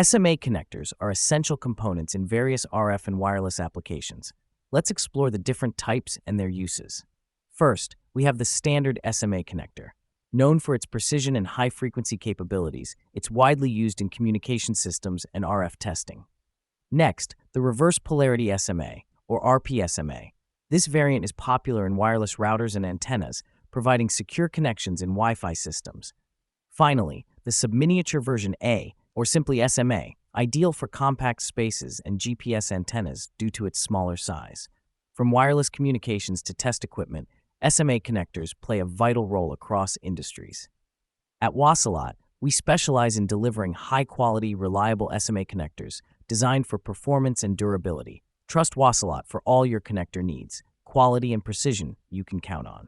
SMA connectors are essential components in various RF and wireless applications. Let's explore the different types and their uses. First, we have the standard SMA connector. Known for its precision and high-frequency capabilities, it's widely used in communication systems and RF testing. Next, the reverse polarity SMA, or RP-SMA. This variant is popular in wireless routers and antennas, providing secure connections in Wi-Fi systems. Finally, the Subminiature version A, or simply SMA, ideal for compact spaces and GPS antennas due to its smaller size. From wireless communications to test equipment, SMA connectors play a vital role across industries. At Wassalat, we specialize in delivering high-quality, reliable SMA connectors designed for performance and durability. Trust Wassalat for all your connector needs. Quality and precision you can count on.